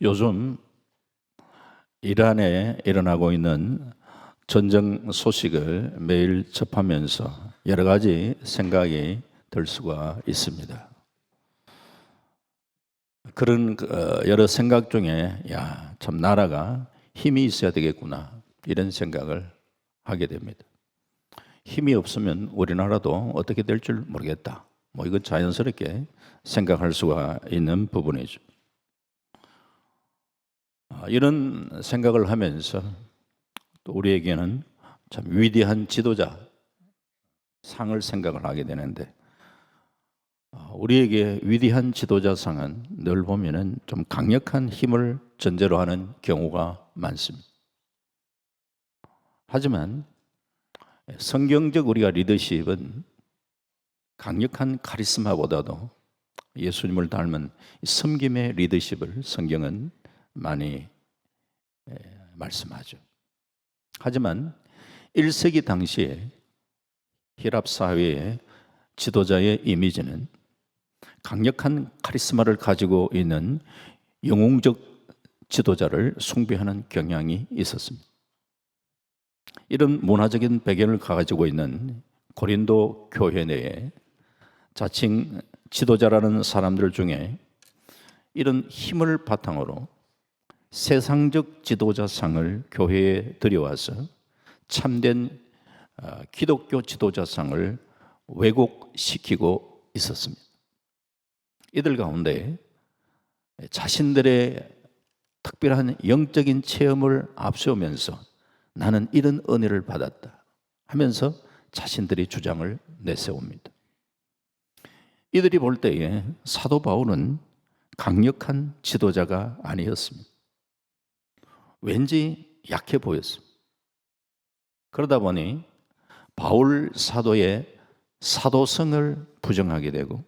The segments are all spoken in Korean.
요즘 이란에 일어나고 있는 전쟁 소식을 매일 접하면서 여러 가지 생각이 들 수가 있습니다. 그런 여러 생각 중에 참 나라가 힘이 있어야 되겠구나 이런 생각을 하게 됩니다. 힘이 없으면 우리나라도 어떻게 될 줄 모르겠다. 이건 자연스럽게 생각할 수가 있는 부분이죠. 이런 생각을 하면서 또 우리에게는 참 위대한 지도자 상을 생각을 하게 되는데, 우리에게 위대한 지도자 상은 늘 보면은 좀 강력한 힘을 전제로 하는 경우가 많습니다. 하지만 성경적 우리가 리더십은 강력한 카리스마보다도 예수님을 닮은 섬김의 리더십을 성경은 많이 말씀하죠. 하지만 1세기 당시에 히랍 사회의 지도자의 이미지는 강력한 카리스마를 가지고 있는 영웅적 지도자를 숭배하는 경향이 있었습니다. 이런 문화적인 배경을 가지고 있는 고린도 교회 내에 자칭 지도자라는 사람들 중에 이런 힘을 바탕으로 세상적 지도자상을 교회에 들여와서 참된 기독교 지도자상을 왜곡시키고 있었습니다. 이들 가운데 자신들의 특별한 영적인 체험을 앞세우면서 나는 이런 은혜를 받았다 하면서 자신들의 주장을 내세웁니다. 이들이 볼 때에 사도 바울은 강력한 지도자가 아니었습니다. 왠지 약해 보였습니다. 그러다 보니 바울 사도의 사도성을 부정하게 되고,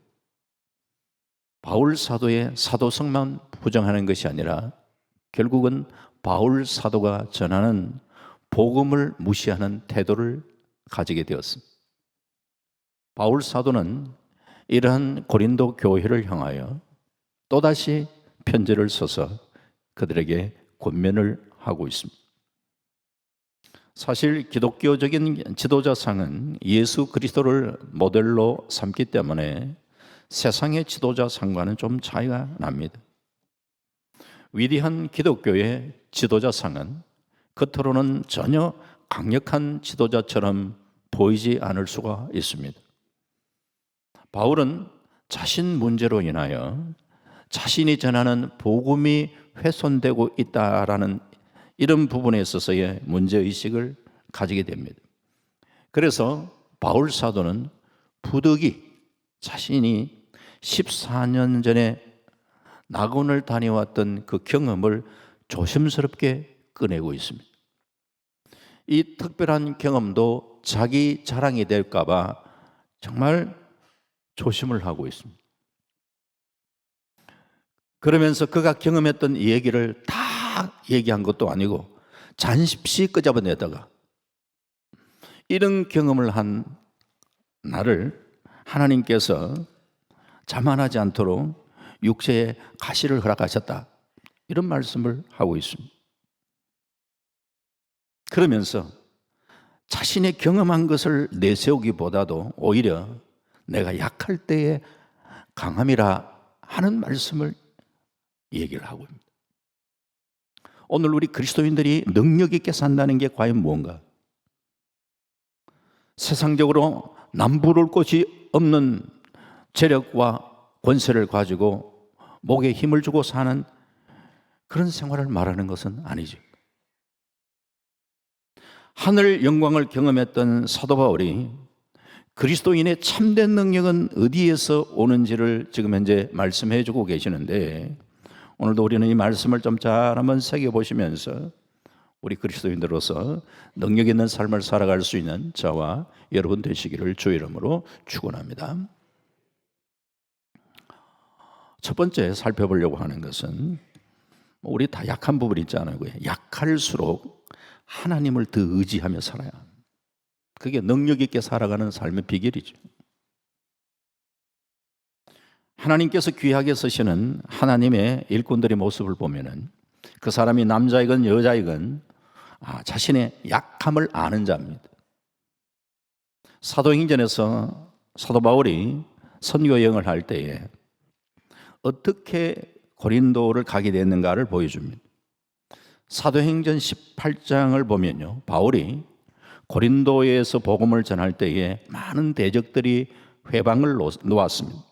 바울 사도의 사도성만 부정하는 것이 아니라 결국은 바울 사도가 전하는 복음을 무시하는 태도를 가지게 되었습니다. 바울 사도는 이러한 고린도 교회를 향하여 또다시 편지를 써서 그들에게 권면을 하고 있습니다. 사실 기독교적인 지도자상은 예수 그리스도를 모델로 삼기 때문에 세상의 지도자상과는 좀 차이가 납니다. 위대한 기독교의 지도자상은 겉으로는 전혀 강력한 지도자처럼 보이지 않을 수가 있습니다. 바울은 자신 문제로 인하여 자신이 전하는 복음이 훼손되고 있다라는 이런 부분에 있어서의 문제의식을 가지게 됩니다. 그래서 바울 사도는 부득이 자신이 14년 전에 낙원을 다녀왔던 그 경험을 조심스럽게 꺼내고 있습니다. 이 특별한 경험도 자기 자랑이 될까 봐 정말 조심을 하고 있습니다. 그러면서 그가 경험했던 얘기를 다 얘기한 것도 아니고 잔십시 끄집어내다가 이런 경험을 한 나를 하나님께서 자만하지 않도록 육체의 가시를 허락하셨다, 이런 말씀을 하고 있습니다. 그러면서 자신의 경험한 것을 내세우기보다도 오히려 내가 약할 때의 강함이라 하는 말씀을 얘기를 하고 있습니다. 오늘 우리 그리스도인들이 능력 있게 산다는 게 과연 무언가? 세상적으로 남부를 곳이 없는 재력과 권세를 가지고 목에 힘을 주고 사는 그런 생활을 말하는 것은 아니죠. 하늘 영광을 경험했던 사도 바울이 그리스도인의 참된 능력은 어디에서 오는지를 지금 현재 말씀해 주고 계시는데, 오늘도 우리는 이 말씀을 좀 잘 한번 새겨보시면서 우리 그리스도인들로서 능력 있는 삶을 살아갈 수 있는 저와 여러분 되시기를 주의 이름으로 축원합니다. 첫 번째 살펴보려고 하는 것은, 우리 다 약한 부분이 있잖아요. 약할수록 하나님을 더 의지하며 살아야 합니다. 그게 능력 있게 살아가는 삶의 비결이죠. 하나님께서 귀하게 쓰시는 하나님의 일꾼들의 모습을 보면은 그 사람이 남자이건 여자이건 자신의 약함을 아는 자입니다. 사도행전에서 사도 바울이 선교 여행을 할 때에 어떻게 고린도를 가게 됐는가를 보여줍니다. 사도행전 18장을 보면요, 바울이 고린도에서 복음을 전할 때에 많은 대적들이 회방을 놓았습니다.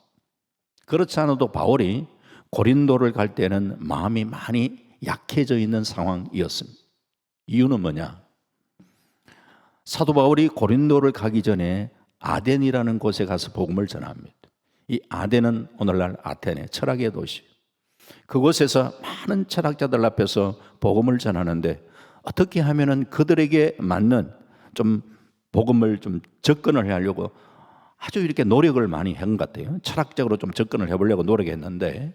그렇지 않아도 바울이 고린도를 갈 때는 마음이 많이 약해져 있는 상황이었습니다. 이유는 뭐냐? 사도 바울이 고린도를 가기 전에 아덴이라는 곳에 가서 복음을 전합니다. 이 아덴은 오늘날 아테네, 철학의 도시. 그곳에서 많은 철학자들 앞에서 복음을 전하는데 어떻게 하면은 그들에게 맞는 좀 복음을 좀 접근을 하려고 아주 이렇게 노력을 많이 한 것 같아요. 철학적으로 좀 접근을 해보려고 노력했는데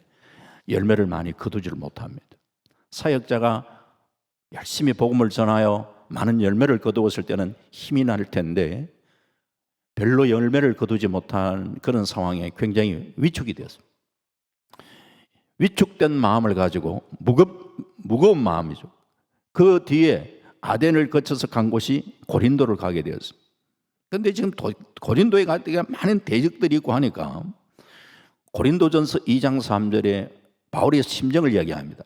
열매를 많이 거두지를 못합니다. 사역자가 열심히 복음을 전하여 많은 열매를 거두었을 때는 힘이 날 텐데 별로 열매를 거두지 못한 그런 상황에 굉장히 위축이 되었습니다. 위축된 마음을 가지고 무거운 마음이죠. 그 뒤에 아덴을 거쳐서 간 곳이 고린도를 가게 되었습니다. 그런데 지금 고린도에 갈 때 많은 대적들이 있고 하니까 고린도전서 2장 3절에 바울의 심정을 이야기합니다.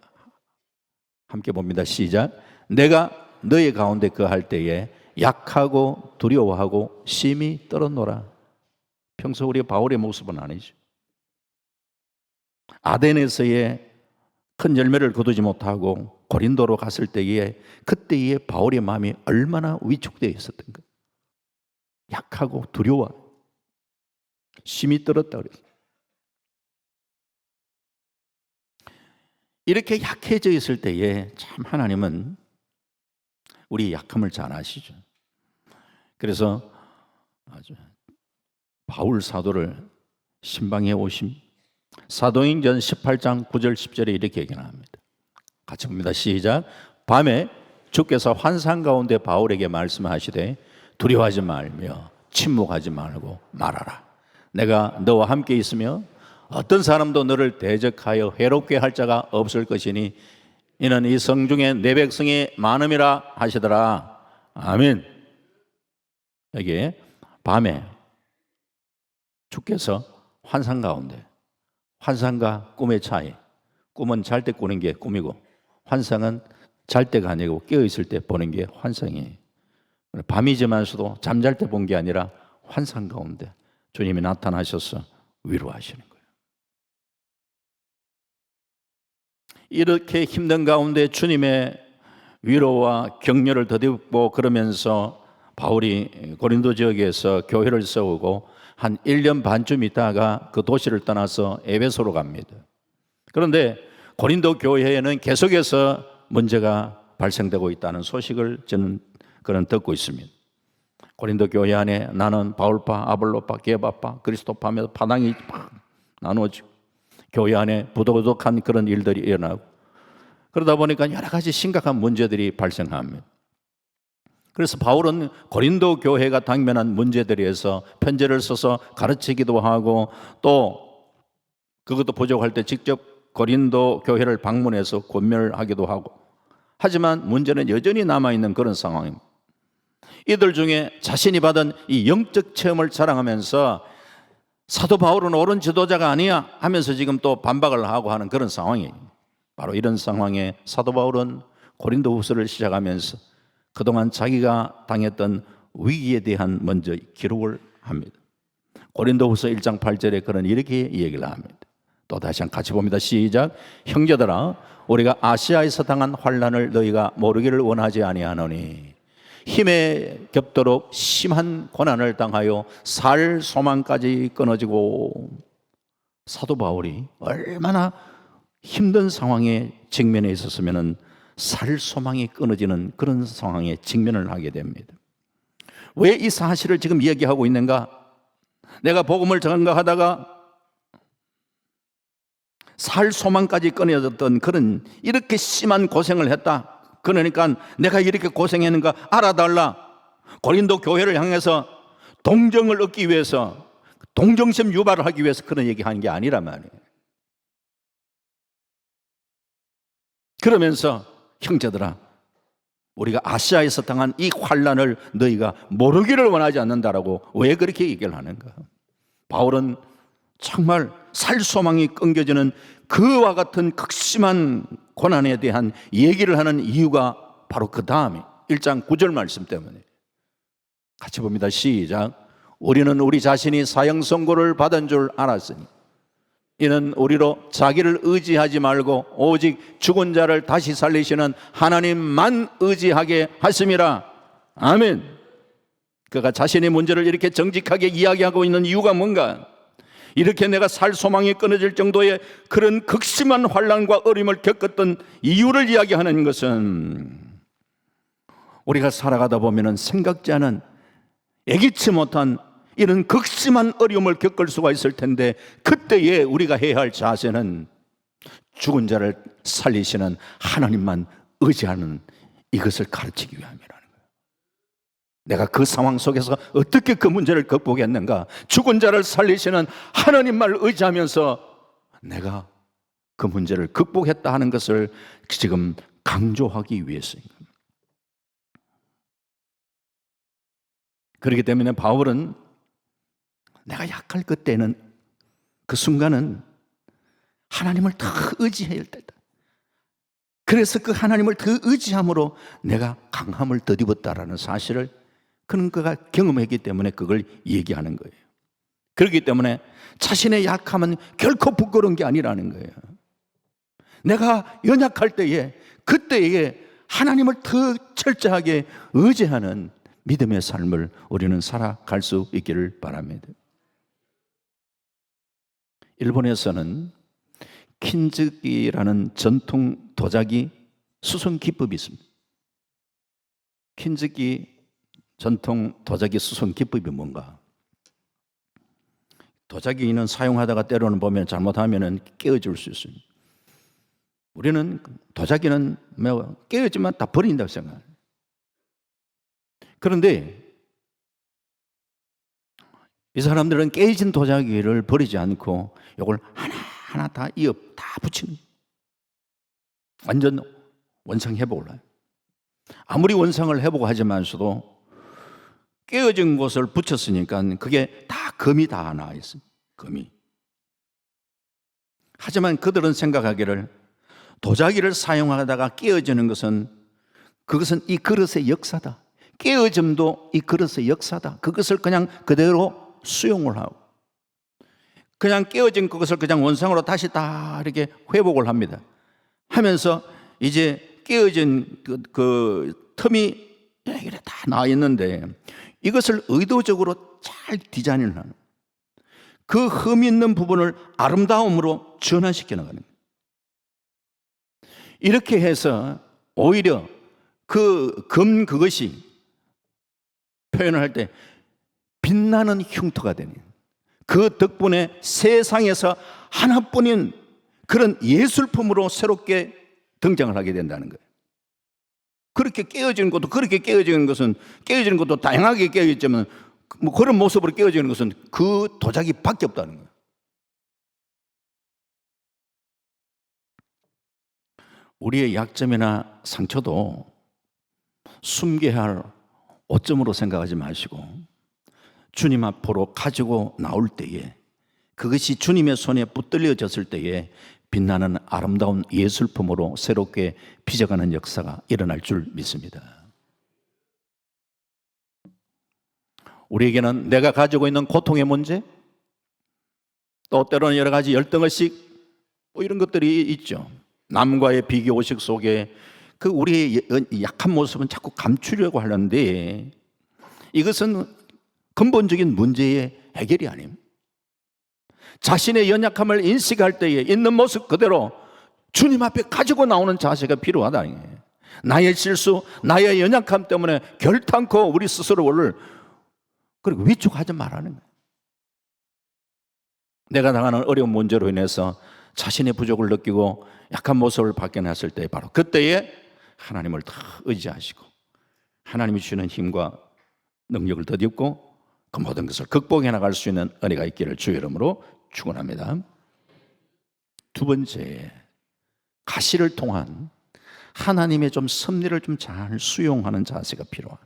함께 봅니다. 시작. 내가 너의 가운데 거할 때에 약하고 두려워하고 심히 떨었노라. 평소 우리 바울의 모습은 아니죠. 아덴에서의 큰 열매를 거두지 못하고 고린도로 갔을 때에 그때의 바울의 마음이 얼마나 위축되어 있었던가. 약하고 두려워, 심히 떨었다 그랬어요. 이렇게 약해져 있을 때에 참 하나님은 우리 약함을 잘 아시죠. 그래서 바울 사도를 신방에 오심. 사도행전 18장 9절 10절에 이렇게 얘기합니다. 같이 봅니다. 시작. 밤에 주께서 환상 가운데 바울에게 말씀하시되 두려워하지 말며 침묵하지 말고 말하라. 내가 너와 함께 있으며 어떤 사람도 너를 대적하여 해롭게 할 자가 없을 것이니 이는 이 성 중에 내 백성이 많음이라 하시더라. 아멘. 여기에 밤에 주께서 환상 가운데, 환상과 꿈의 차이. 꿈은 잘 때 꾸는 게 꿈이고 환상은 잘 때가 아니고 깨어있을 때 보는 게 환상이에요. 밤이지만서도 잠잘 때 본 게 아니라 환상 가운데 주님이 나타나셔서 위로하시는 거예요. 이렇게 힘든 가운데 주님의 위로와 격려를 더듬고 그러면서 바울이 고린도 지역에서 교회를 세우고 한 1년 반쯤 있다가 그 도시를 떠나서 에베소로 갑니다. 그런데 고린도 교회에는 계속해서 문제가 발생되고 있다는 소식을 저는 듣고 있습니다. 고린도 교회 안에 나는 바울파, 아볼로파, 게바파, 그리스도파 하면서 파당이 나누어지고 교회 안에 부도덕한 그런 일들이 일어나고 그러다 보니까 여러 가지 심각한 문제들이 발생합니다. 그래서 바울은 고린도 교회가 당면한 문제들에 대해서 편지를 써서 가르치기도 하고 또 그것도 부족할 때 직접 고린도 교회를 방문해서 권면하기도 하고 하지만 문제는 여전히 남아있는 그런 상황입니다. 이들 중에 자신이 받은 이 영적 체험을 자랑하면서 사도 바울은 옳은 지도자가 아니야 하면서 지금 또 반박을 하고 하는 그런 상황이에요. 바로 이런 상황에 사도 바울은 고린도후서를 시작하면서 그동안 자기가 당했던 위기에 대한 먼저 기록을 합니다. 고린도후서 1장 8절에 그런 이렇게 얘기를 합니다. 또 다시 한번 같이 봅니다. 시작. 형제들아 우리가 아시아에서 당한 환난을 너희가 모르기를 원하지 아니하노니 힘에 겹도록 심한 고난을 당하여 살 소망까지 끊어지고 사도 바울이 얼마나 힘든 상황에 직면해 있었으면 살 소망이 끊어지는 그런 상황에 직면을 하게 됩니다. 왜 이 사실을 지금 이야기하고 있는가? 내가 복음을 전가하다가 살 소망까지 끊어졌던 그런 이렇게 심한 고생을 했다. 그러니까 내가 이렇게 고생했는가 알아달라. 고린도 교회를 향해서 동정을 얻기 위해서 동정심 유발을 하기 위해서 그런 얘기하는 게 아니란 말이에요. 그러면서 형제들아, 우리가 아시아에서 당한 이 환난을 너희가 모르기를 원하지 않는다라고 왜 그렇게 얘기를 하는가? 바울은 정말 살 소망이 끊겨지는 그와 같은 극심한 고난에 대한 얘기를 하는 이유가 바로 그 다음에 1장 9절 말씀 때문에. 같이 봅니다. 시작. 우리는 우리 자신이 사형 선고를 받은 줄 알았으니 이는 우리로 자기를 의지하지 말고 오직 죽은 자를 다시 살리시는 하나님만 의지하게 하심이라. 아멘. 그가 자신의 문제를 이렇게 정직하게 이야기하고 있는 이유가 뭔가? 이렇게 내가 살 소망이 끊어질 정도의 그런 극심한 환난과 어려움을 겪었던 이유를 이야기하는 것은, 우리가 살아가다 보면 생각지 않은, 예기치 못한 이런 극심한 어려움을 겪을 수가 있을 텐데, 그때에 우리가 해야 할 자세는 죽은 자를 살리시는 하나님만 의지하는 이것을 가르치기 위함이라는 거예요. 내가 그 상황 속에서 어떻게 그 문제를 극복했는가? 죽은 자를 살리시는 하나님만 의지하면서 내가 그 문제를 극복했다 하는 것을 지금 강조하기 위해서입니다. 그렇기 때문에 바울은 내가 약할 그때는, 그 순간은 하나님을 더 의지해야 할 때다. 그래서 그 하나님을 더 의지함으로 내가 강함을 덧입었다라는 사실을 그는 그가 경험했기 때문에 그걸 얘기하는 거예요. 그렇기 때문에 자신의 약함은 결코 부끄러운 게 아니라는 거예요. 내가 연약할 때에, 그때에 하나님을 더 철저하게 의지하는 믿음의 삶을 우리는 살아갈 수 있기를 바랍니다. 일본에서는 킨즈기라는 전통 도자기 수성 기법이 있습니다. 킨즈기 전통 도자기 수성 기법이 뭔가? 도자기는 사용하다가 때로는 보면 잘못하면 깨어질 수 있습니다. 우리는 도자기는 깨어지면 다 버린다고 생각해요. 그런데 이 사람들은 깨진 도자기를 버리지 않고 이걸 하나하나 다 붙이는, 완전 원상 회복을 해요. 아무리 원상을 회복하지만서도 깨어진 곳을 붙였으니까 그게 다 금이 다 나와 있습니다. 금이. 하지만 그들은 생각하기를 도자기를 사용하다가 깨어지는 것은, 그것은 이 그릇의 역사다. 깨어짐도 이 그릇의 역사다. 그것을 그냥 그대로 수용을 하고, 그냥 깨어진 그것을 그냥 원상으로 다시 다 이렇게 회복을 합니다. 하면서 이제 깨어진 그 틈이 이렇게 다 나와 있는데, 이것을 의도적으로 잘 디자인을 하는, 그 흠 있는 부분을 아름다움으로 전환시켜 나가는 거예요. 이렇게 해서 오히려 그것이 표현을 할 때 빛나는 흉터가 되는, 그 덕분에 세상에서 하나뿐인 그런 예술품으로 새롭게 등장을 하게 된다는 거예요. 그렇게 깨어지는 것도, 그렇게 깨어지는 것은, 깨어지는 것도 다양하게 깨어있지만 그런 모습으로 깨어지는 것은 그 도자기밖에 없다는 거예요. 우리의 약점이나 상처도 숨겨야 할 오점으로 생각하지 마시고, 주님 앞으로 가지고 나올 때에, 그것이 주님의 손에 붙들려졌을 때에 빛나는 아름다운 예술품으로 새롭게 빚어가는 역사가 일어날 줄 믿습니다. 우리에게는 내가 가지고 있는 고통의 문제, 또 때로는 여러 가지 열등의식, 이런 것들이 있죠. 남과의 비교의식 속에 그 우리의 약한 모습은 자꾸 감추려고 하는데, 이것은 근본적인 문제의 해결이 아닙니다. 자신의 연약함을 인식할 때에 있는 모습 그대로 주님 앞에 가지고 나오는 자세가 필요하다. 나의 실수, 나의 연약함 때문에 결탄코 우리 스스로를 그리고 위축하지 말라는 거예요. 내가 당하는 어려운 문제로 인해서 자신의 부족을 느끼고 약한 모습을 발견했을 때, 바로 그때에 하나님을 다 의지하시고 하나님이 주시는 힘과 능력을 덧입고 그 모든 것을 극복해 나갈 수 있는 은혜가 있기를 주의 이름으로 축원합니다. 두 번째, 가시를 통한 하나님의 좀 섭리를 좀 잘 수용하는 자세가 필요한.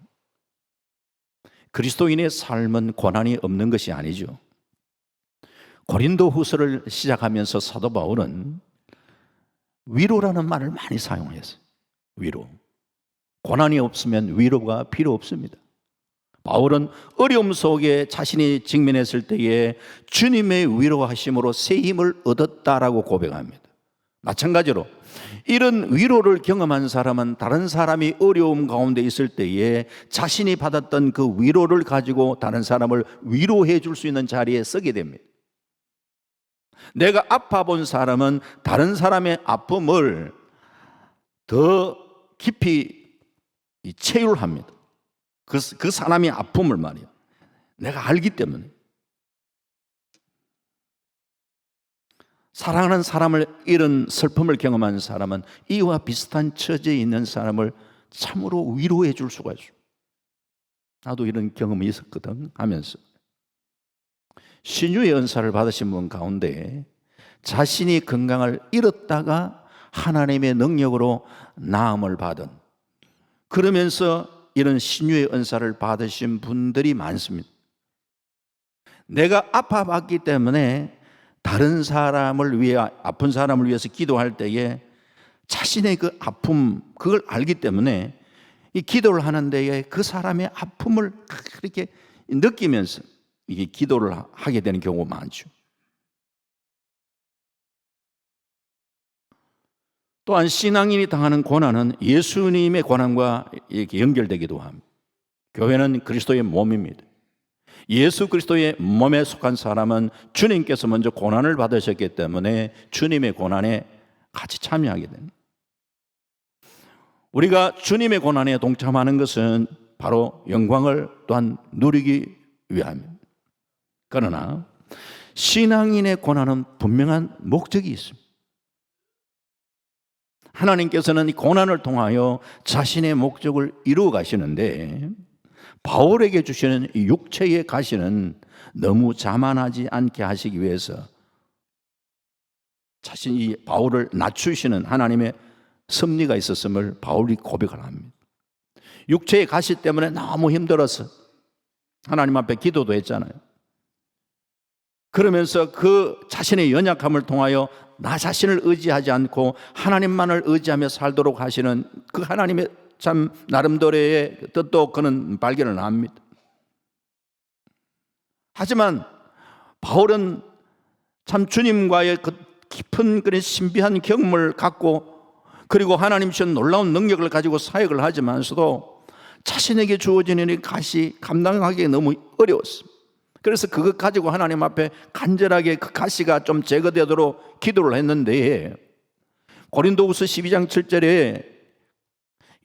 그리스도인의 삶은 고난이 없는 것이 아니죠. 고린도후서를 시작하면서 사도 바울은 위로라는 말을 많이 사용했어요. 위로. 고난이 없으면 위로가 필요 없습니다. 바울은 어려움 속에 자신이 직면했을 때에 주님의 위로하심으로 새 힘을 얻었다라고 고백합니다. 마찬가지로 이런 위로를 경험한 사람은 다른 사람이 어려움 가운데 있을 때에 자신이 받았던 그 위로를 가지고 다른 사람을 위로해 줄 수 있는 자리에 서게 됩니다. 내가 아파 본 사람은 다른 사람의 아픔을 더 깊이 체휼합니다. 그 사람의 아픔을 말이야. 내가 알기 때문에. 사랑하는 사람을 잃은 슬픔을 경험한 사람은 이와 비슷한 처지에 있는 사람을 참으로 위로해 줄 수가 있어요. 나도 이런 경험이 있었거든 하면서. 신유의 은사를 받으신 분 가운데 자신이 건강을 잃었다가 하나님의 능력으로 나음을 받은, 그러면서 이런 신유의 은사를 받으신 분들이 많습니다. 내가 아파봤기 때문에 다른 사람을 위해, 아픈 사람을 위해서 기도할 때에 자신의 그 아픔, 그걸 알기 때문에 이 기도를 하는 데에 그 사람의 아픔을 그렇게 느끼면서 이게 기도를 하게 되는 경우가 많죠. 또한 신앙인이 당하는 고난은 예수님의 고난과 이렇게 연결되기도 합니다. 교회는 그리스도의 몸입니다. 예수 그리스도의 몸에 속한 사람은 주님께서 먼저 고난을 받으셨기 때문에 주님의 고난에 같이 참여하게 됩니다. 우리가 주님의 고난에 동참하는 것은 바로 영광을 또한 누리기 위함입니다. 그러나 신앙인의 고난은 분명한 목적이 있습니다. 하나님께서는 이 고난을 통하여 자신의 목적을 이루어 가시는데 바울에게 주시는 이 육체의 가시는 너무 자만하지 않게 하시기 위해서 자신이 바울을 낮추시는 하나님의 섭리가 있었음을 바울이 고백을 합니다. 육체의 가시 때문에 너무 힘들어서 하나님 앞에 기도도 했잖아요. 그러면서 그 자신의 연약함을 통하여 나 자신을 의지하지 않고 하나님만을 의지하며 살도록 하시는 그 하나님의 참 나름대로의 뜻도 그는 발견을 합니다. 하지만 바울은 참 주님과의 그 깊은 그런 신비한 경험을 갖고 그리고 하나님 주신 놀라운 능력을 가지고 사역을 하지만서도 자신에게 주어지는 이 가시 감당하기 너무 어려웠습니다. 그래서 그것 가지고 하나님 앞에 간절하게 그 가시가 좀 제거되도록 기도를 했는데 고린도후서 12장 7절에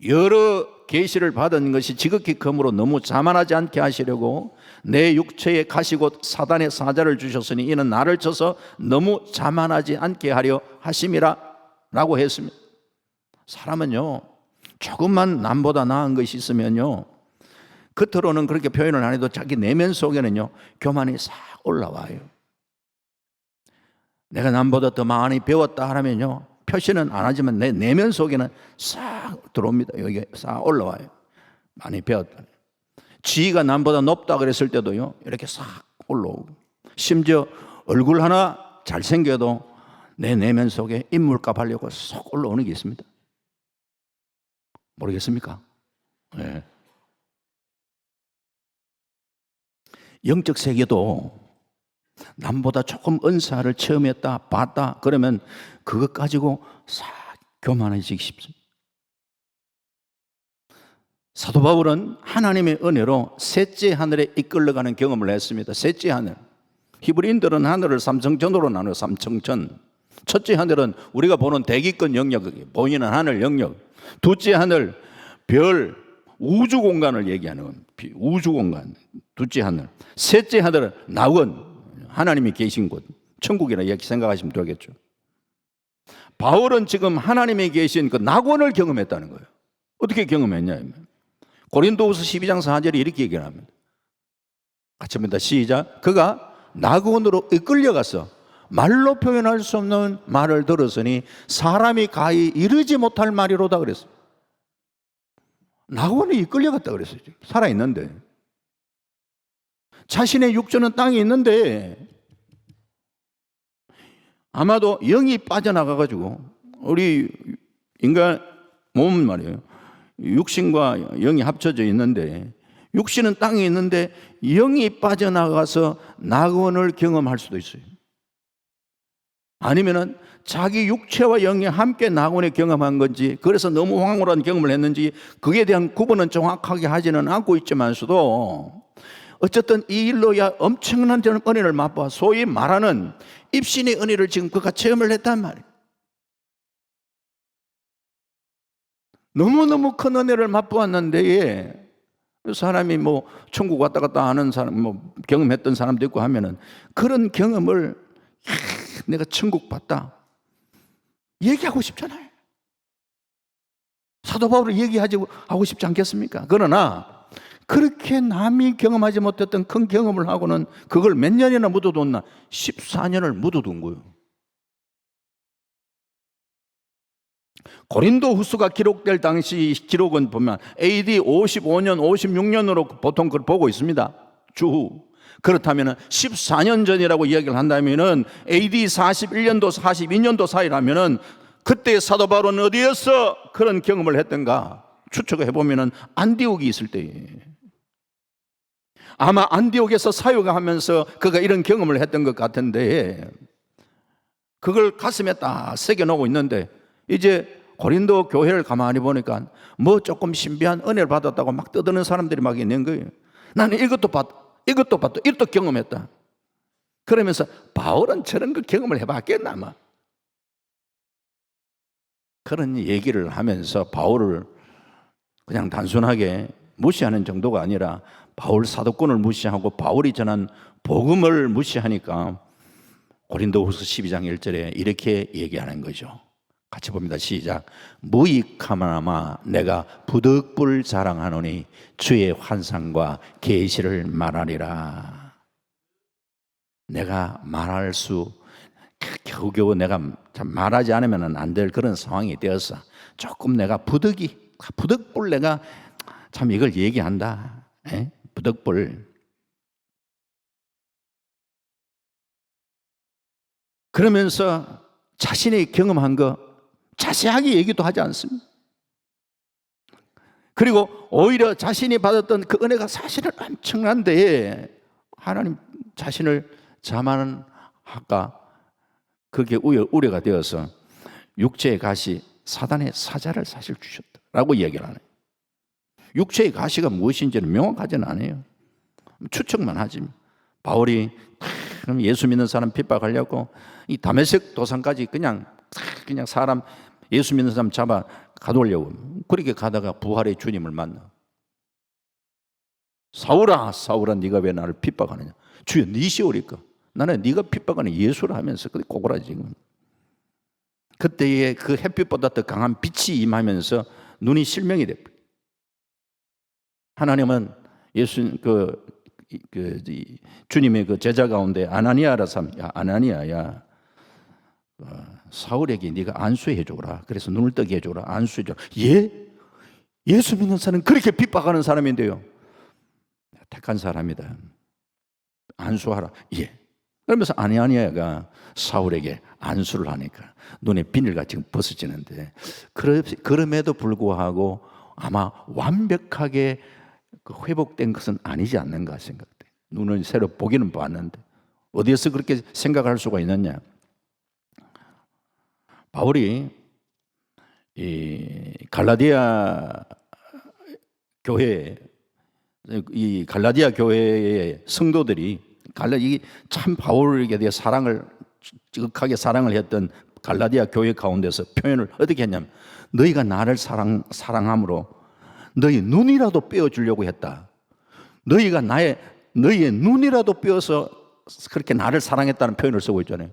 여러 계시를 받은 것이 지극히 금으로 너무 자만하지 않게 하시려고 내 육체에 가시 곧 사단의 사자를 주셨으니 이는 나를 쳐서 너무 자만하지 않게 하려 하심이라 라고 했습니다. 사람은요 조금만 남보다 나은 것이 있으면요 겉으로는 그렇게 표현을 안 해도 자기 내면 속에는요 교만이 싹 올라와요. 내가 남보다 더 많이 배웠다 하면요 표시는 안 하지만 내 내면 속에는 싹 들어옵니다. 여기 싹 올라와요. 많이 배웠다. 지위가 남보다 높다 그랬을 때도요 이렇게 싹 올라오고, 심지어 얼굴 하나 잘생겨도 내 내면 속에 인물값 하려고 쏙 올라오는 게 있습니다. 모르겠습니까? 네. 영적 세계도 남보다 조금 은사를 체험했다 봤다 그러면 그것 가지고 싹 교만해지기 쉽습니다. 사도 바울은 하나님의 은혜로 셋째 하늘에 이끌려가는 경험을 했습니다. 셋째 하늘, 히브리인들은 하늘을 삼성전으로 나눠요. 삼청천. 첫째 하늘은 우리가 보는 대기권 영역, 보이는 하늘 영역. 둘째 하늘, 별, 우주 공간을 얘기하는 우주 공간, 둘째 하늘. 셋째 하늘은 낙원, 하나님이 계신 곳, 천국이라 이렇게 생각하시면 되겠죠. 바울은 지금 하나님이 계신 그 낙원을 경험했다는 거예요. 어떻게 경험했냐? 고린도후서 12장 4절에 이렇게 얘기를 합니다. 같이 봅니다. 시작. 그가 낙원으로 이끌려가서 말로 표현할 수 없는 말을 들었으니 사람이 가히 이르지 못할 말이로다 그랬어요. 낙원에 이끌려갔다 그랬어요. 살아있는데. 자신의 육체는 땅에 있는데 아마도 영이 빠져나가가지고, 우리 인간 몸은 말이에요, 육신과 영이 합쳐져 있는데 육신은 땅에 있는데 영이 빠져나가서 낙원을 경험할 수도 있어요. 아니면은 자기 육체와 영이 함께 낙원에 경험한 건지, 그래서 너무 황홀한 경험을 했는지 그에 대한 구분은 정확하게 하지는 않고 있지만서도 어쨌든 이 일로야 엄청난 은혜를 맛보아 소위 말하는 입신의 은혜를 지금 그가 체험을 했단 말이에요. 너무너무 큰 은혜를 맛보았는데, 사람이 뭐 천국 왔다 갔다 하는 사람, 뭐 경험했던 사람도 있고 하면은 그런 경험을 내가 천국 봤다 얘기하고 싶잖아요. 사도 바울을 얘기하고 싶지 않겠습니까? 그러나 그렇게 남이 경험하지 못했던 큰 경험을 하고는 그걸 몇 년이나 묻어뒀나? 14년을 묻어둔 거예요. 고린도 후서가 기록될 당시 기록은 보면 AD 55년, 56년으로 보통 그걸 보고 있습니다. 주후. 그렇다면 14년 전이라고 이야기를 한다면 AD 41년도, 42년도 사이라면 그때 사도 바울은 어디에서 그런 경험을 했던가 추측을 해보면 안디옥이 있을 때에, 아마 안디옥에서 사역하면서 그가 이런 경험을 했던 것 같은데, 그걸 가슴에 딱 새겨놓고 있는데 이제 고린도 교회를 가만히 보니까 뭐 조금 신비한 은혜를 받았다고 막 떠드는 사람들이 막 있는 거예요. 나는 이것도 봤다, 이것도 경험했다. 그러면서 바울은 저런 거 경험을 해봤겠나 아마. 그런 얘기를 하면서 바울을 그냥 단순하게 무시하는 정도가 아니라 바울 사도권을 무시하고 바울이 전한 복음을 무시하니까 고린도후서 12장 1절에 이렇게 얘기하는 거죠. 같이 봅니다. 시작. 무익하나마 내가 부득불 자랑하노니 주의 환상과 계시를 말하리라. 내가 말할 수, 겨우겨우 내가 말하지 않으면 안 될 그런 상황이 되어서 조금 내가 부득불 내가 참 이걸 얘기한다. 부득불. 그러면서 자신이 경험한 거 자세하게 얘기도 하지 않습니다. 그리고 오히려 자신이 받았던 그 은혜가 사실은 엄청난데 하나님 자신을 자만할까, 그게 우려가 되어서 육체의 가시, 사단의 사자를 사실 주셨다라고 이야기를 하네요. 육체의 가시가 무엇인지는 명확하지는 않아요. 추측만 하지. 바울이 그럼 예수 믿는 사람 핍박하려고 이 다메섹 도상까지 그냥 사람, 예수 믿는 사람 잡아 가두려고 그렇게 가다가 부활의 주님을 만나. 사울아 네가 왜 나를 핍박하느냐? 주여 네 시오리까? 나는 네가 핍박하는 예수를 하면서 그게 고고라지. 그때의 그 햇빛보다 더 강한 빛이 임하면서 눈이 실명이 됐고, 하나님은 주님의 그 제자 가운데 아나니아라서, 야 아나니아야, 사울에게 네가 안수해 줘라. 그래서 눈을 뜨게 해줘라. 안수해 줘라. 예수 믿는 사람은 그렇게 핍박하는 사람인데요, 택한 사람이다. 안수하라. 예. 그러면서 아나니아가 사울에게 안수를 하니까 눈에 비늘같이 벗어지는데, 그럼에도 불구하고 아마 완벽하게 회복된 것은 아니지 않는가 생각돼. 눈을 새로 보기는 봤는데 어디에서 그렇게 생각할 수가 있느냐? 바울이 이 갈라디아 교회의 성도들이 참 바울에게 대해 지극하게 사랑을 했던 갈라디아 교회 가운데서 표현을 어떻게 했냐면, 너희가 나를 사랑함으로 너희 눈이라도 빼어주려고 했다. 너희의 눈이라도 빼어서 그렇게 나를 사랑했다는 표현을 쓰고 있잖아요.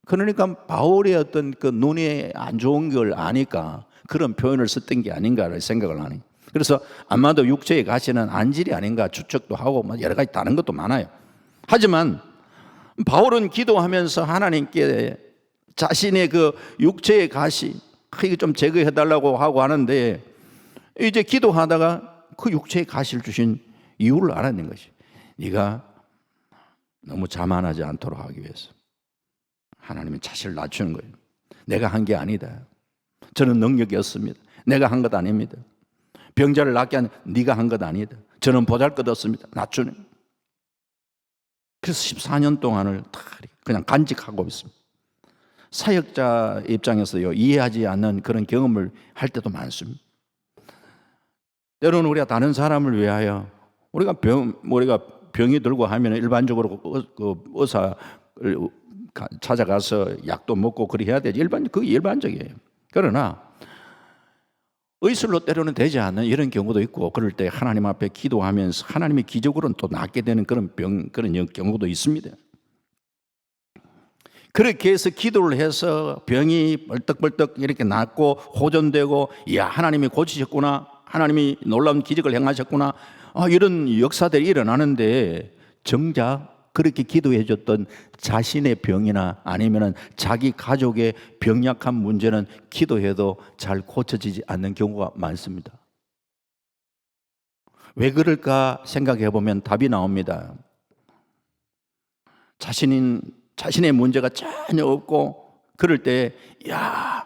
그러니까 바울의 어떤 그 눈이 안 좋은 걸 아니까 그런 표현을 썼던 게 아닌가를 생각을 하니, 그래서 아마도 육체의 가시는 안질이 아닌가 추측도 하고 여러 가지 다른 것도 많아요. 하지만 바울은 기도하면서 하나님께 자신의 그 육체의 가시 이거 좀 제거해달라고 하고 하는데, 이제 기도하다가 그 육체의 가시를 주신 이유를 알아낸 것이, 네가 너무 자만하지 않도록 하기 위해서 하나님은 자신을 낮추는 거예요. 내가 한 게 아니다. 저는 능력이 없습니다. 내가 한 것 아닙니다. 병자를 낫게 한 네가 한 것 아니다. 저는 보잘것없습니다. 낮추는. 그래서 14년 동안을 다 그냥 간직하고 있습니다. 사역자 입장에서요, 이해하지 않는 그런 경험을 할 때도 많습니다. 때로는 우리가 다른 사람을 위하여 우리가 병이 들고 하면 일반적으로 의사를 찾아가서 약도 먹고 그래 해야 되지. 그게 일반적이에요. 그러나 의술로 때로는 되지 않는 이런 경우도 있고, 그럴 때 하나님 앞에 기도하면서 하나님의 기적으로는 또 낫게 되는 그런 경우도 있습니다. 그렇게 해서 기도를 해서 병이 벌떡벌떡 이렇게 낫고 호전되고, 이야, 하나님이 고치셨구나, 하나님이 놀라운 기적을 행하셨구나, 이런 역사들이 일어나는데, 정작 그렇게 기도해 줬던 자신의 병이나 아니면 자기 가족의 병약한 문제는 기도해도 잘 고쳐지지 않는 경우가 많습니다. 왜 그럴까 생각해 보면 답이 나옵니다. 자신의 문제가 전혀 없고, 그럴 때 야,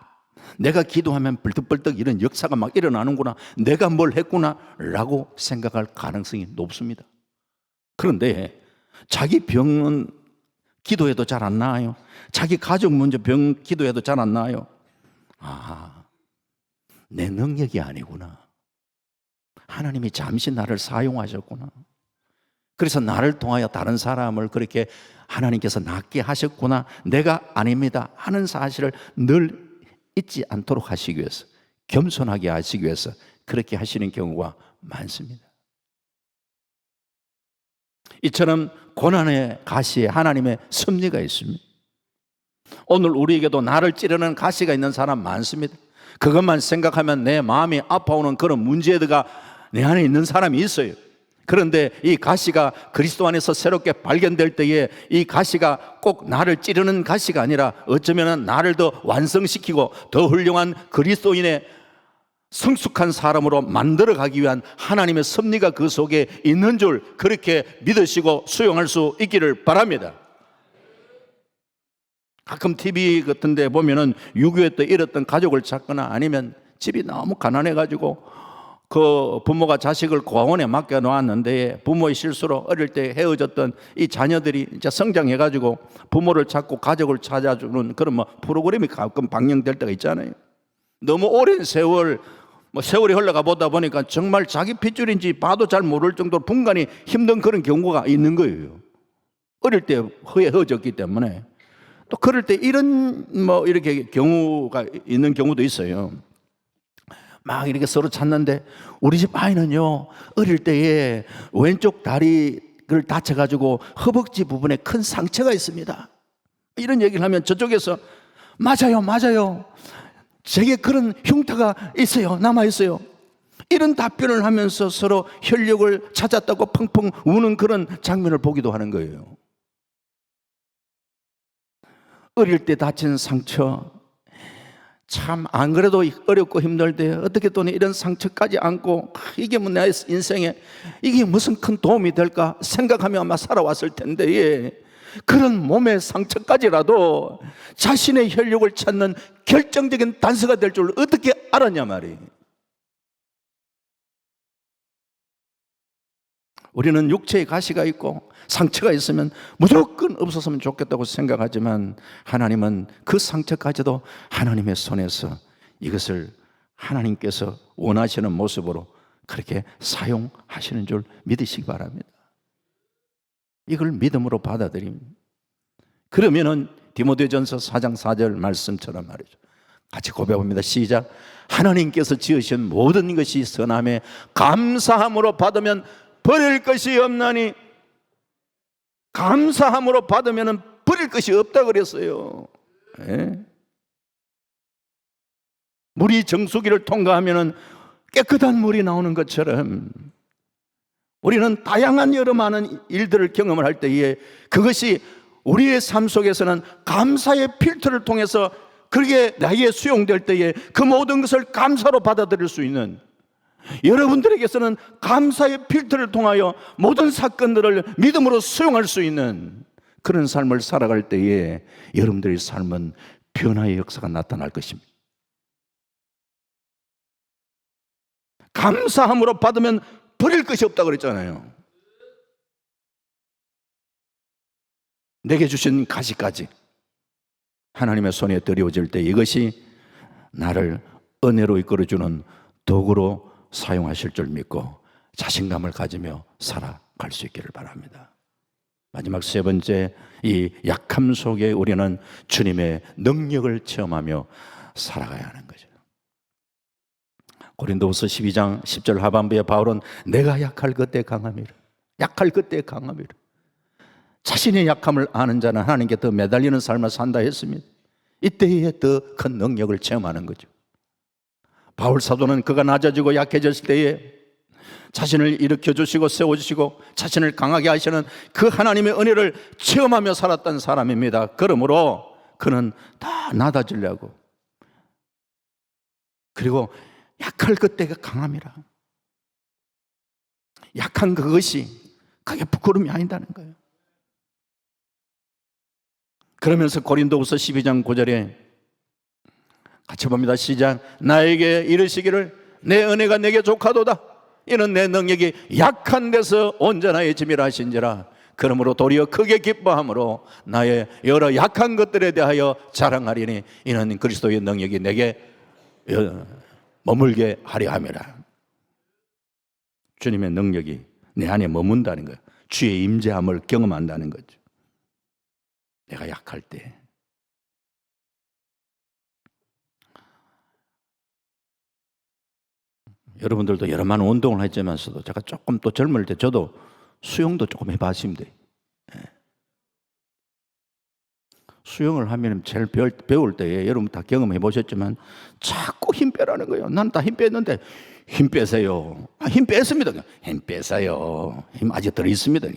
내가 기도하면 벌떡벌떡 이런 역사가 막 일어나는구나, 내가 뭘 했구나 라고 생각할 가능성이 높습니다. 그런데 자기 병은 기도해도 잘 안 나아요. 자기 가족 문제 병 기도해도 잘 안 나아요. 내 능력이 아니구나. 하나님이 잠시 나를 사용하셨구나. 그래서 나를 통하여 다른 사람을 그렇게 하나님께서 낫게 하셨구나, 내가 아닙니다 하는 사실을 늘 잊지 않도록 하시기 위해서, 겸손하게 하시기 위해서 그렇게 하시는 경우가 많습니다. 이처럼 고난의 가시에 하나님의 섭리가 있습니다. 오늘 우리에게도 나를 찌르는 가시가 있는 사람 많습니다. 그것만 생각하면 내 마음이 아파오는 그런 문제가 내 안에 있는 사람이 있어요. 그런데 이 가시가 그리스도 안에서 새롭게 발견될 때에 이 가시가 꼭 나를 찌르는 가시가 아니라 어쩌면 나를 더 완성시키고 더 훌륭한 그리스도인의 성숙한 사람으로 만들어가기 위한 하나님의 섭리가 그 속에 있는 줄 그렇게 믿으시고 수용할 수 있기를 바랍니다. 가끔 TV 같은 데 보면은 6.25 때 잃었던 가족을 찾거나 아니면 집이 너무 가난해가지고 그 부모가 자식을 고아원에 맡겨 놓았는데 부모의 실수로 어릴 때 헤어졌던 이 자녀들이 이제 성장해가지고 부모를 찾고 가족을 찾아주는 그런 프로그램이 가끔 방영될 때가 있잖아요. 너무 오랜 세월이 흘러가 보다 보니까 정말 자기 핏줄인지 봐도 잘 모를 정도로 분간이 힘든 그런 경우가 있는 거예요. 어릴 때 헤어졌기 때문에. 또 그럴 때 이런 이렇게 경우가 있는 경우도 있어요. 막 이렇게 서로 찾는데 우리 집 아이는요, 어릴 때에 왼쪽 다리를 다쳐가지고 허벅지 부분에 큰 상처가 있습니다. 이런 얘기를 하면 저쪽에서 맞아요. 제게 그런 흉터가 있어요. 남아있어요. 이런 답변을 하면서 서로 혈육을 찾았다고 펑펑 우는 그런 장면을 보기도 하는 거예요. 어릴 때 다친 상처, 참 안 그래도 어렵고 힘들대 어떻게 또 이런 상처까지 안고 이게 내 인생에 이게 무슨 큰 도움이 될까 생각하며 아마 살아왔을 텐데, 그런 몸의 상처까지라도 자신의 혈육을 찾는 결정적인 단서가 될 줄 어떻게 알았냐 말이에요. 우리는 육체의 가시가 있고 상처가 있으면 무조건 없었으면 좋겠다고 생각하지만, 하나님은 그 상처까지도 하나님의 손에서 이것을 하나님께서 원하시는 모습으로 그렇게 사용하시는 줄 믿으시기 바랍니다. 이걸 믿음으로 받아들입니다. 그러면은 디모데전서 4장 4절 말씀처럼 말이죠. 같이 고백합니다. 시작. 하나님께서 지으신 모든 것이 선함에 감사함으로 받으면 버릴 것이 없나니. 감사함으로 받으면 버릴 것이 없다 그랬어요. 예? 물이 정수기를 통과하면 깨끗한 물이 나오는 것처럼 우리는 다양한 여러 많은 일들을 경험을 할 때에 그것이 우리의 삶 속에서는 감사의 필터를 통해서 그게 나에게 수용될 때에 그 모든 것을 감사로 받아들일 수 있는, 여러분들에게서는 감사의 필터를 통하여 모든 사건들을 믿음으로 수용할 수 있는 그런 삶을 살아갈 때에 여러분들의 삶은 변화의 역사가 나타날 것입니다. 감사함으로 받으면 버릴 것이 없다고 그랬잖아요. 내게 주신 가시까지 하나님의 손에 드려질 때 이것이 나를 은혜로 이끌어주는 도구로 사용하실 줄 믿고 자신감을 가지며 살아갈 수 있기를 바랍니다. 마지막 세 번째, 이 약함 속에 우리는 주님의 능력을 체험하며 살아가야 하는 거죠. 고린도후서 12장 10절 하반부에 바울은 내가 약할 그때 강함이라, 약할 그때 강함이라, 자신의 약함을 아는 자는 하나님께 더 매달리는 삶을 산다 했습니다. 이때에 더 큰 능력을 체험하는 거죠. 바울 사도는 그가 낮아지고 약해졌을 때에 자신을 일으켜주시고 세워주시고 자신을 강하게 하시는 그 하나님의 은혜를 체험하며 살았던 사람입니다. 그러므로 그는 다 낮아지려고, 그리고 약할 그때가 강함이라, 약한 그것이 그게 부끄러움이 아니다는 거예요. 그러면서 고린도후서 12장 9절에 같이 봅니다. 시작. 나에게 이르시기를 내 은혜가 내게 족하도다. 이는 내 능력이 약한 데서 온전하여짐이라 하신지라. 그러므로 도리어 크게 기뻐함으로 나의 여러 약한 것들에 대하여 자랑하리니 이는 그리스도의 능력이 내게 머물게 하려 함이라. 주님의 능력이 내 안에 머문다는 거예요. 주의 임재함을 경험한다는 거죠. 내가 약할 때. 여러분들도 여러 많은 운동을 했지만서도 제가 조금 또 젊을 때 저도 수영도 조금 해봤습니다. 수영을 하면 제일 배울 때에 여러분 다 경험해 보셨지만 자꾸 힘 빼라는 거예요. 난 다 힘 뺐는데 힘 빼세요. 힘 뺐습니다. 힘 빼세요. 힘 아직 들어있습니다.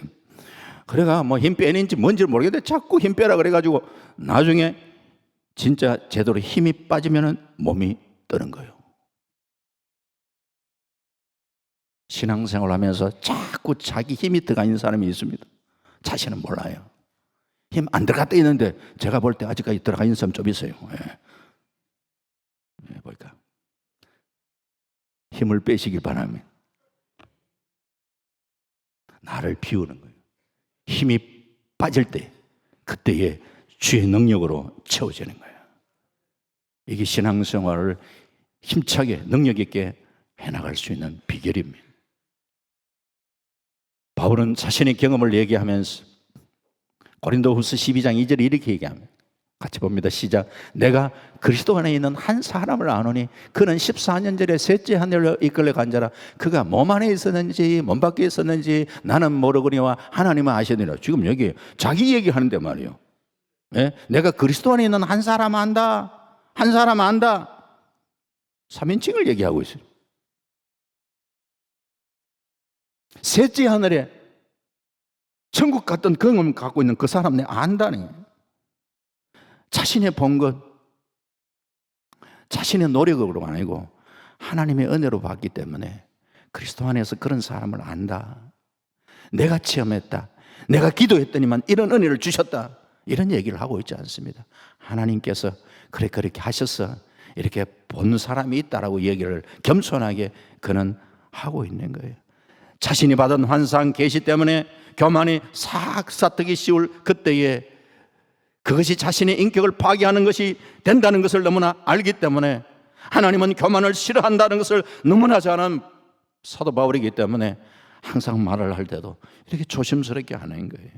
그래가 뭐 힘 빼는지 뭔지 모르겠는데 자꾸 힘 빼라 그래가지고 나중에 진짜 제대로 힘이 빠지면 몸이 뜨는 거예요. 신앙생활 하면서 자꾸 자기 힘이 들어가 있는 사람이 있습니다. 자신은 몰라요. 힘 안 들어갔다 있는데 제가 볼 때 아직까지 들어가 있는 사람 좀 있어요. 볼까? 힘을 빼시길 바라면 나를 비우는 거예요. 힘이 빠질 때 그때에 주의 능력으로 채워지는 거예요. 이게 신앙생활을 힘차게 능력 있게 해나갈 수 있는 비결입니다. 바울은 자신의 경험을 얘기하면서 고린도후서 12장 2절에 이렇게 얘기합니다. 같이 봅니다. 시작. 내가 그리스도 안에 있는 한 사람을 아노니 그는 14년 전에 셋째 하늘로 이끌려 간 자라. 그가 몸 안에 있었는지 몸 밖에 있었는지 나는 모르거니와 하나님은 아시느니라. 지금 여기 자기 얘기하는데 말이에요. 내가 그리스도 안에 있는 한 사람 안다. 한 사람 안다. 3인칭을 얘기하고 있어요. 셋째 하늘에 천국 같던 경험을 갖고 있는 그 사람 내가 안다니. 자신의 본 것, 자신의 노력으로 아니고 하나님의 은혜로 봤기 때문에 그리스도 안에서 그런 사람을 안다. 내가 체험했다. 내가 기도했더니만 이런 은혜를 주셨다. 이런 얘기를 하고 있지 않습니다. 하나님께서 그래 그렇게 하셨어. 이렇게 본 사람이 있다라고 얘기를 겸손하게 그는 하고 있는 거예요. 자신이 받은 환상 계시 때문에 교만이 싹 사뜨기 쉬울 그때에 그것이 자신의 인격을 파괴하는 것이 된다는 것을 너무나 알기 때문에 하나님은 교만을 싫어한다는 것을 너무나 잘 아는 사도 바울이기 때문에 항상 말을 할 때도 이렇게 조심스럽게 하는 거예요.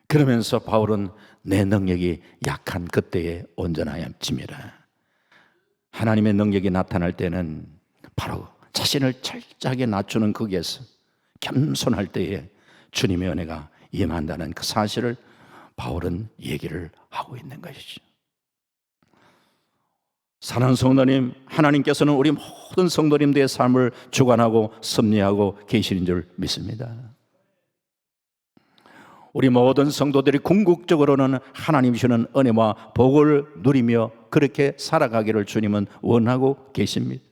그러면서 바울은 내 능력이 약한 그때에 온전하였습니다. 하나님의 능력이 나타날 때는 바로 자신을 철저하게 낮추는 거기에서 겸손할 때에 주님의 은혜가 임한다는 그 사실을 바울은 얘기를 하고 있는 것이죠. 사랑하는 성도님, 하나님께서는 우리 모든 성도님들의 삶을 주관하고 섭리하고 계시는 줄 믿습니다. 우리 모든 성도들이 궁극적으로는 하나님 주시는 은혜와 복을 누리며 그렇게 살아가기를 주님은 원하고 계십니다.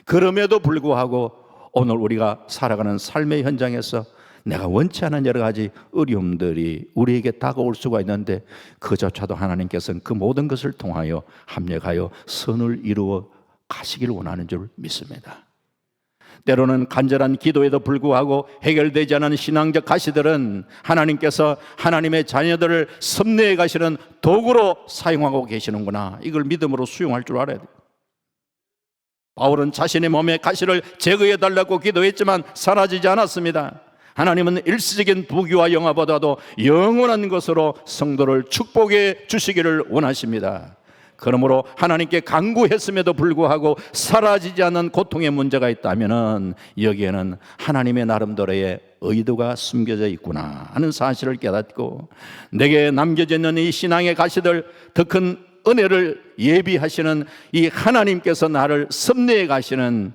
그럼에도 불구하고 오늘 우리가 살아가는 삶의 현장에서 내가 원치 않은 여러 가지 어려움들이 우리에게 다가올 수가 있는데 그조차도 하나님께서는 그 모든 것을 통하여 합력하여 선을 이루어 가시기를 원하는 줄 믿습니다. 때로는 간절한 기도에도 불구하고 해결되지 않은 신앙적 가시들은 하나님께서 하나님의 자녀들을 섭리해 가시는 도구로 사용하고 계시는구나, 이걸 믿음으로 수용할 줄 알아야 돼요. 바울은 자신의 몸의 가시를 제거해 달라고 기도했지만 사라지지 않았습니다. 하나님은 일시적인 부귀와 영화보다도 영원한 것으로 성도를 축복해 주시기를 원하십니다. 그러므로 하나님께 간구했음에도 불구하고 사라지지 않는 고통의 문제가 있다면 여기에는 하나님의 나름대로의 의도가 숨겨져 있구나 하는 사실을 깨닫고, 내게 남겨져 있는 이 신앙의 가시들, 더 큰 은혜를 예비하시는 이 하나님께서 나를 섭리해 가시는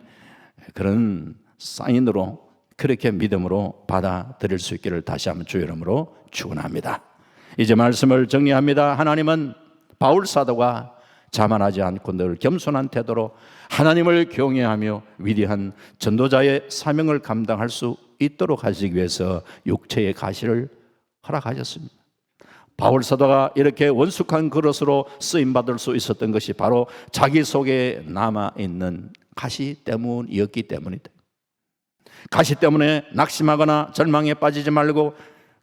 그런 사인으로 그렇게 믿음으로 받아들일 수 있기를 다시 한번 주의 이름으로 축원합니다. 이제 말씀을 정리합니다. 하나님은 바울 사도가 자만하지 않고 늘 겸손한 태도로 하나님을 경외하며 위대한 전도자의 사명을 감당할 수 있도록 하시기 위해서 육체의 가시를 허락하셨습니다. 바울 사도가 이렇게 원숙한 그릇으로 쓰임받을 수 있었던 것이 바로 자기 속에 남아있는 가시 때문이었기 때문이다. 가시 때문에 낙심하거나 절망에 빠지지 말고,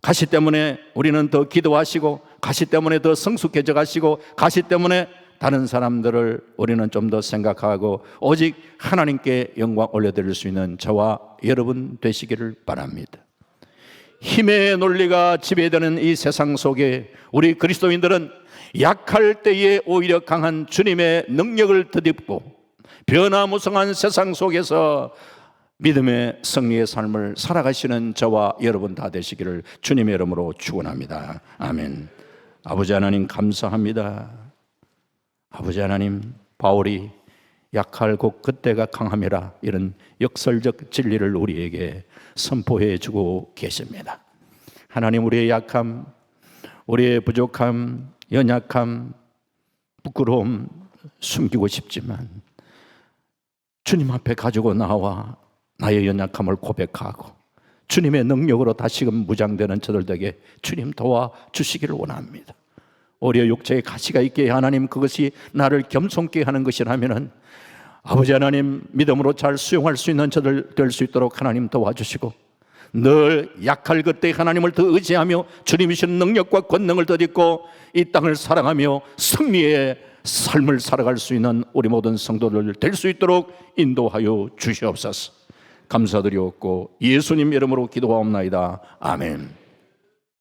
가시 때문에 우리는 더 기도하시고, 가시 때문에 더 성숙해져 가시고, 가시 때문에 다른 사람들을 우리는 좀 더 생각하고 오직 하나님께 영광 올려드릴 수 있는 저와 여러분 되시기를 바랍니다. 힘의 논리가 지배되는 이 세상 속에 우리 그리스도인들은 약할 때에 오히려 강한 주님의 능력을 덧입고 변화무성한 세상 속에서 믿음의 승리의 삶을 살아가시는 저와 여러분 다 되시기를 주님의 이름으로 축원합니다. 아멘. 아버지 하나님 감사합니다. 아버지 하나님, 바울이 약할고 그때가 강함이라 이런 역설적 진리를 우리에게 선포해 주고 계십니다. 하나님, 우리의 약함, 우리의 부족함, 연약함, 부끄러움 숨기고 싶지만 주님 앞에 가지고 나와 나의 연약함을 고백하고 주님의 능력으로 다시금 무장되는 저들에게 주님 도와주시기를 원합니다. 우리의 육체에 가시가 있게 하나님, 그것이 나를 겸손케 하는 것이라면 아버지 하나님, 믿음으로 잘 수용할 수 있는 저들 될 수 있도록 하나님 도와주시고, 늘 약할 그때 하나님을 더 의지하며 주님이신 능력과 권능을 덧입고 이 땅을 사랑하며 승리의 삶을 살아갈 수 있는 우리 모든 성도들 될 수 있도록 인도하여 주시옵소서. 감사드리옵고 예수님 이름으로 기도하옵나이다. 아멘.